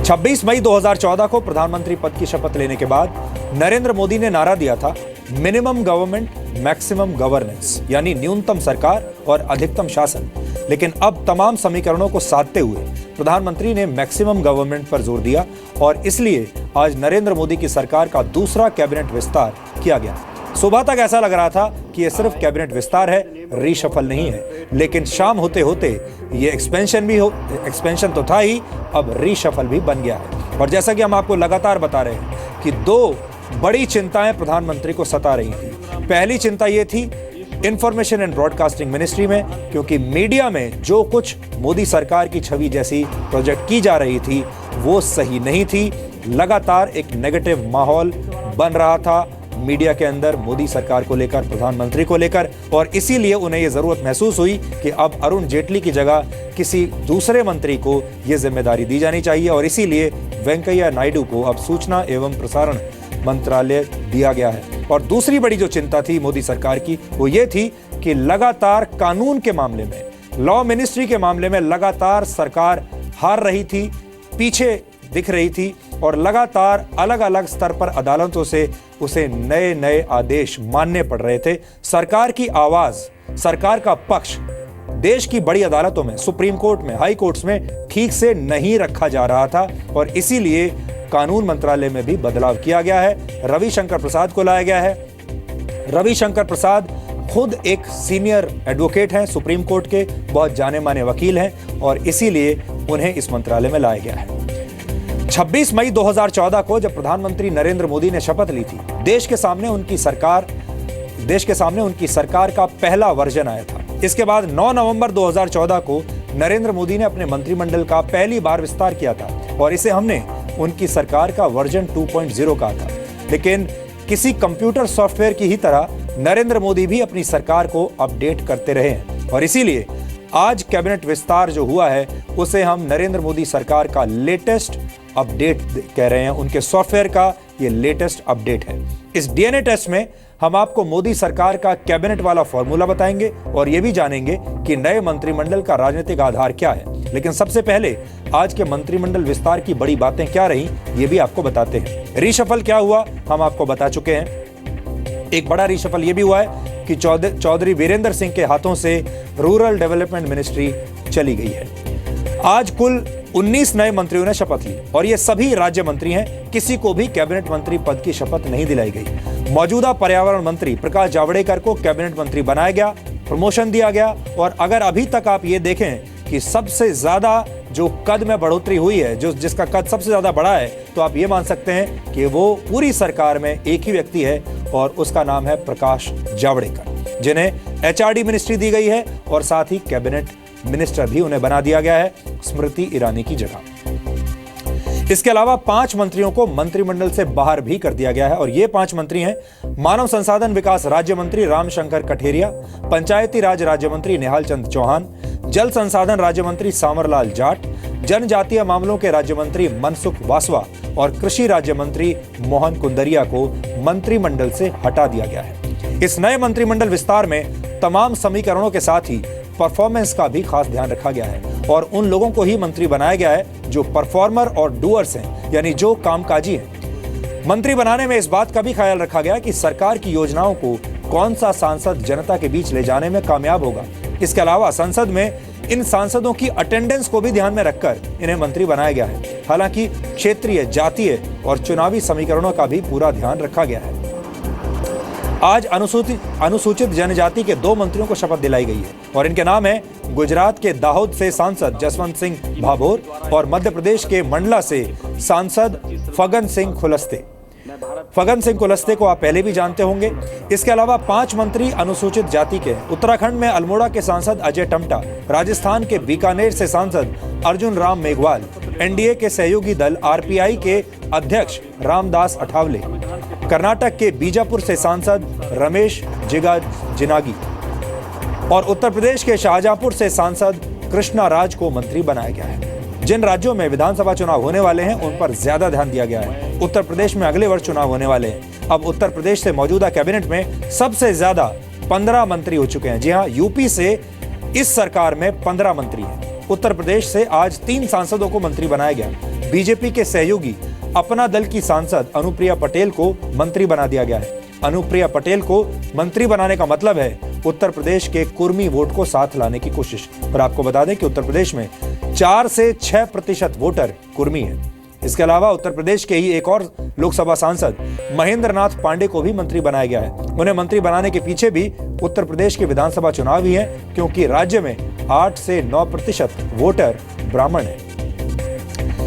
26 मई 2014 को प्रधानमंत्री पद की शपथ लेने के बाद नरेंद्र मोदी ने नारा दिया था, मिनिमम गवर्नमेंट मैक्सिमम गवर्नेंस, यानी न्यूनतम सरकार और अधिकतम शासन। लेकिन अब तमाम समीकरणों को साधते हुए प्रधानमंत्री ने मैक्सिमम गवर्नमेंट पर जोर दिया और इसलिए आज नरेंद्र मोदी की सरकार का दूसरा कैबिनेट विस्तार किया गया। सुबह तक ऐसा लग रहा था कि यह सिर्फ कैबिनेट विस्तार है, रीशफल नहीं है, लेकिन शाम होते होते ये एक्सपेंशन तो था ही, अब रीशफल भी बन गया है। और जैसा कि हम आपको लगातार बता रहे हैं कि दो बड़ी चिंताएं प्रधानमंत्री को सता रही थी। पहली चिंता ये थी इंफॉर्मेशन एंड ब्रॉडकास्टिंग मिनिस्ट्री में, क्योंकि मीडिया में जो कुछ मोदी सरकार की छवि जैसी प्रोजेक्ट की जा रही थी वो सही नहीं थी। लगातार एक नेगेटिव माहौल बन रहा था मीडिया के अंदर मोदी सरकार को लेकर, प्रधानमंत्री को लेकर, और इसीलिए उन्हें यह जरूरत महसूस हुई कि अब अरुण जेटली की जगह किसी दूसरे मंत्री को यह जिम्मेदारी दी जानी चाहिए और इसीलिए वेंकैया नायडू को अब सूचना एवं प्रसारण मंत्रालय दिया गया है। और दूसरी बड़ी जो चिंता थी मोदी सरकार की वो ये थी कि लगातार कानून के मामले में, लॉ मिनिस्ट्री के मामले में लगातार सरकार हार रही थी, पीछे दिख रही थी और लगातार अलग अलग स्तर पर अदालतों से उसे नए नए आदेश मानने पड़ रहे थे। सरकार की आवाज, सरकार का पक्ष देश की बड़ी अदालतों में, सुप्रीम कोर्ट में, हाई कोर्ट्स में ठीक से नहीं रखा जा रहा था और इसीलिए कानून मंत्रालय में भी बदलाव किया गया है। रविशंकर प्रसाद को लाया गया है। रविशंकर प्रसाद खुद एक सीनियर एडवोकेट हैं, सुप्रीम कोर्ट के बहुत जाने माने वकील हैं और इसीलिए उन्हें इस मंत्रालय में लाया गया है। 26 मई 2014 को जब प्रधानमंत्री नरेंद्र मोदी ने शपथ ली थी, देश के सामने उनकी सरकार का पहला वर्जन आया था। इसके बाद 9 नवंबर 2014 को नरेंद्र मोदी ने अपने मंत्रिमंडल का पहली बार विस्तार किया था और इसे हमने उनकी सरकार का वर्जन 2.0 कहा था। लेकिन किसी कंप्यूटर सॉफ्टवेयर की ही तरह नरेंद्र मोदी भी अपनी सरकार को अपडेट करते रहे हैं और इसीलिए आज कैबिनेट विस्तार जो हुआ है उसे हम नरेंद्र मोदी सरकार का लेटेस्ट अपडेट कह रहे हैं। उनके सॉफ्टवेयर का ये लेटेस्ट अपडेट है। इस डीएनए टेस्ट में हम आपको मोदी सरकार का कैबिनेट वाला फॉर्मूला बताएंगे और ये भी जानेंगे कि नए मंत्रिमंडल का राजनीतिक आधार क्या है। लेकिन सबसे पहले आज के मंत्रिमंडल विस्तार की बड़ी बातें क्या रही ये भी आपको बताते हैं। रीशफल क्या हुआ हम आपको बता चुके हैं। एक बड़ा रीशफल ये भी हुआ है कि चौधरी वीरेंद्र सिंह के हाथों से रूरल डेवलपमेंट मिनिस्ट्री चली गई है। आज कुल 19 नए मंत्रियों ने शपथ ली और ये सभी राज्य मंत्री हैं। किसी को भी कैबिनेट मंत्री पद की शपथ नहीं दिलाई गई। मौजूदा पर्यावरण मंत्री प्रकाश जावड़ेकर को कैबिनेट मंत्री बनाया गया, प्रमोशन दिया गया और अगर अभी तक आप ये देखें कि सबसे ज्यादा जो कद में बढ़ोतरी हुई है, जिसका कद सबसे ज्यादा बढ़ा है, तो आप ये मान सकते हैं कि वो पूरी सरकार में एक ही व्यक्ति है और उसका नाम है प्रकाश जावड़ेकर, जिन्हें एचआरडी मिनिस्ट्री दी गई है और साथ ही कैबिनेट मिनिस्टर भी उन्हें बना दिया गया है स्मृति ईरानी की जगह। इसके अलावा 5 मंत्रियों को मंत्रिमंडल से बाहर भी कर दिया गया है और ये 5 मंत्री हैं मानव संसाधन विकास राज्य मंत्री रामशंकर कठेरिया, पंचायती राज राज्य मंत्री निहाल चंद चौहान, जल संसाधन राज्य मंत्री सामरलाल जाट, जनजातीय मामलों के राज्य मंत्री मनसुख वासवा और कृषि राज्य मंत्री मोहन कुंदरिया को मंत्रिमंडल से हटा दिया गया है। इस नए मंत्रिमंडल विस्तार में तमाम समीकरणों के साथ ही परफॉर्मेंस का भी खास ध्यान रखा गया है और उन लोगों को ही मंत्री बनाया गया है जो परफॉर्मर और डूअर्स हैं, यानी जो कामकाजी हैं। मंत्री बनाने में इस बात का भी ख्याल रखा गया कि सरकार की योजनाओं को कौन सा सांसद जनता के बीच ले जाने में कामयाब होगा। इसके अलावा संसद में इन सांसदों की अटेंडेंस को भी ध्यान में रखकर इन्हें मंत्री बनाया गया है। हालांकि क्षेत्रीय, जातीय और चुनावी समीकरणों का भी पूरा ध्यान रखा गया है। आज अनुसूचित जनजाति के 2 मंत्रियों को शपथ दिलाई गई है और इनके नाम है गुजरात के दाहोद से सांसद जसवंत सिंह भाभोर और मध्य प्रदेश के मंडला से सांसद फगन सिंह कुलस्ते। फगन सिंह कुलस्ते को आप पहले भी जानते होंगे। इसके अलावा 5 मंत्री अनुसूचित जाति के हैं। उत्तराखंड में अल्मोड़ा के सांसद अजय टम्टा, राजस्थान के बीकानेर से सांसद अर्जुन राम मेघवाल, एनडीए के सहयोगी दल आरपीआई के अध्यक्ष रामदास अठावले, कर्नाटक के बीजापुर से सांसद रमेश जिनागी और उत्तर प्रदेश के शाहजहांपुर से सांसद कृष्णा राज को मंत्री बनाया गया है। जिन राज्यों में विधानसभा चुनाव होने वाले हैं उन पर ज्यादा ध्यान दिया गया है। उत्तर प्रदेश में अगले वर्ष चुनाव होने वाले हैं। अब उत्तर प्रदेश से मौजूदा कैबिनेट में सबसे ज्यादा 15 मंत्री हो चुके हैं। जी हां, यूपी से इस सरकार में 15 मंत्री हैं। उत्तर प्रदेश से आज 3 सांसदों को मंत्री बनाया गया। बीजेपी के सहयोगी अपना दल की सांसद अनुप्रिया पटेल को मंत्री बना दिया गया है। अनुप्रिया पटेल को मंत्री बनाने का मतलब है उत्तर प्रदेश के कुर्मी वोट को साथ लाने की कोशिश। पर आपको बता दें कि उत्तर प्रदेश में 4 से 6% वोटर कुर्मी है। इसके अलावा उत्तर प्रदेश के ही एक और लोकसभा सांसद महेंद्र नाथ पांडे को भी मंत्री बनाया गया है। उन्हें मंत्री बनाने के पीछे भी उत्तर प्रदेश के विधानसभा चुनाव ही है, क्योंकि राज्य में 8 से 9% वोटर ब्राह्मण है।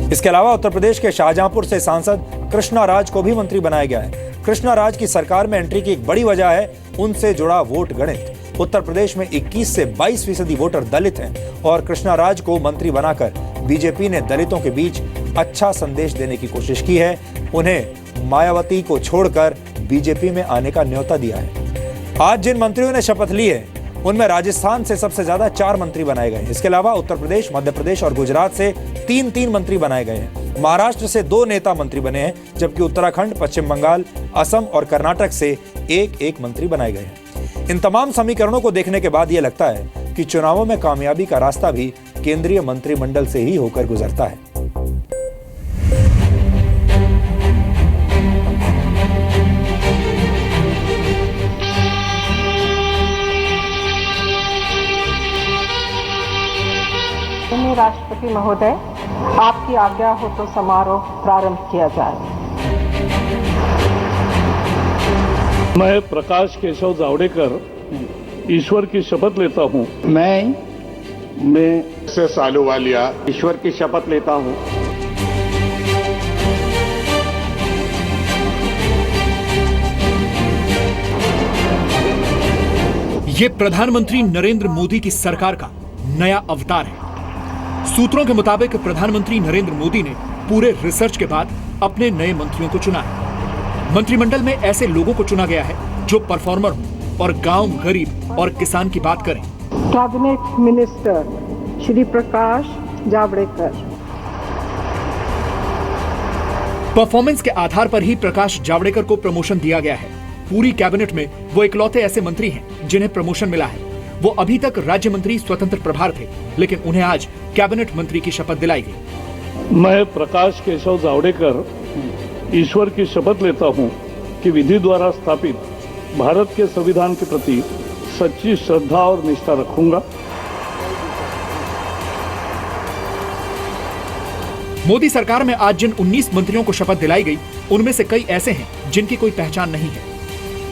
इसके अलावा उत्तर प्रदेश के शाहजहांपुर से सांसद कृष्णा राज को भी मंत्री बनाया गया है। कृष्णा राज की सरकार में एंट्री की एक बड़ी वजह है उनसे जुड़ा वोट गणित। उत्तर प्रदेश में 21 से 22% वोटर दलित हैं और कृष्णा राज को मंत्री बनाकर बीजेपी ने दलितों के बीच अच्छा संदेश देने की कोशिश की है। उन्हें मायावती को छोड़कर बीजेपी में आने का न्योता दिया है। आज जिन मंत्रियों ने शपथ ली है उनमें राजस्थान से सबसे ज्यादा 4 मंत्री बनाए गए। इसके अलावा उत्तर प्रदेश, मध्य प्रदेश और गुजरात से 3-3 मंत्री बनाए गए हैं। महाराष्ट्र से 2 नेता मंत्री बने हैं, जबकि उत्तराखंड, पश्चिम बंगाल, असम और कर्नाटक से 1-1 मंत्री बनाए गए हैं। इन तमाम समीकरणों को देखने के बाद यह लगता है कि चुनावों में कामयाबी का रास्ता भी केंद्रीय मंत्रिमंडल से ही होकर गुजरता है। राष्ट्रपति महोदय, आपकी आज्ञा हो तो समारोह प्रारंभ किया जाए। मैं प्रकाश केशव जावड़ेकर ईश्वर की शपथ लेता हूं। मैं एस आहलूवालिया ईश्वर की शपथ लेता हूं। ये प्रधानमंत्री नरेंद्र मोदी की सरकार का नया अवतार है। सूत्रों के मुताबिक प्रधानमंत्री नरेंद्र मोदी ने पूरे रिसर्च के बाद अपने नए मंत्रियों को चुना है। मंत्रिमंडल में ऐसे लोगों को चुना गया है जो परफॉर्मर हों और गांव, गरीब और किसान की बात करें। Cabinet minister Shri Prakash Javadekar. Performance के आधार पर ही प्रकाश जावड़ेकर को प्रमोशन दिया गया है। पूरी कैबिनेट में वो इकलौते ऐसे मंत्री हैं जिन्हें प्रमोशन मिला है। वो अभी तक राज्य मंत्री स्वतंत्र प्रभार थे, लेकिन उन्हें आज कैबिनेट मंत्री की शपथ दिलाई गई। मैं प्रकाश केशव जावड़ेकर ईश्वर की शपथ लेता हूं कि विधि द्वारा स्थापित भारत के संविधान के प्रति सच्ची श्रद्धा और निष्ठा रखूंगा। मोदी सरकार में आज जिन 19 मंत्रियों को शपथ दिलाई गई, उनमें से कई ऐसे हैं जिनकी कोई पहचान नहीं है।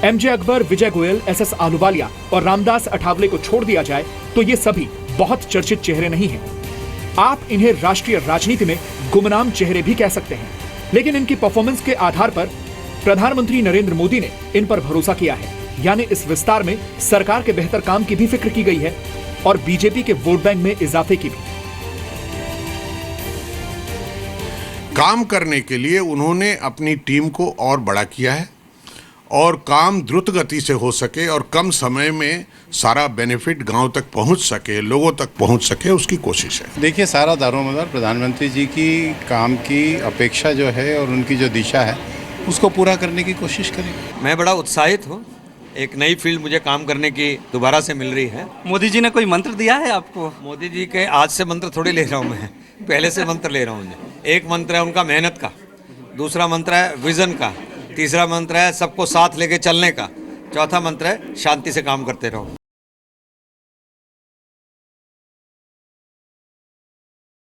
एमजे अकबर, विजय गोयल, एस आहलूवालिया और रामदास अठावले को छोड़ दिया जाए तो ये सभी बहुत चर्चित चेहरे नहीं हैं। आप इन्हें राष्ट्रीय राजनीति में गुमनाम चेहरे भी कह सकते हैं, लेकिन इनकी परफॉर्मेंस के आधार पर प्रधानमंत्री नरेंद्र मोदी ने इन पर भरोसा किया है। यानी इस विस्तार में सरकार के बेहतर काम की भी फिक्र की गई है और बीजेपी के वोट बैंक में इजाफे की भी। काम करने के लिए उन्होंने अपनी टीम को और बड़ा किया है और काम द्रुत गति से हो सके और कम समय में सारा बेनिफिट गांव तक पहुंच सके, लोगों तक पहुंच सके, उसकी कोशिश है। देखिए, सारा दारोमदार प्रधानमंत्री जी की काम की अपेक्षा जो है और उनकी जो दिशा है उसको पूरा करने की कोशिश करेंगे। मैं बड़ा उत्साहित हूँ। एक नई फील्ड मुझे काम करने की दोबारा से मिल रही है। मोदी जी ने कोई मंत्र दिया है आपको? मोदी जी के आज से मंत्र थोड़ी ले रहा हूँ मैं, पहले से मंत्र ले रहा हूँ। एक मंत्र है उनका मेहनत का, दूसरा मंत्र है विजन का, तीसरा मंत्र है सबको साथ लेके चलने का, चौथा मंत्र है शांति से काम करते रहो।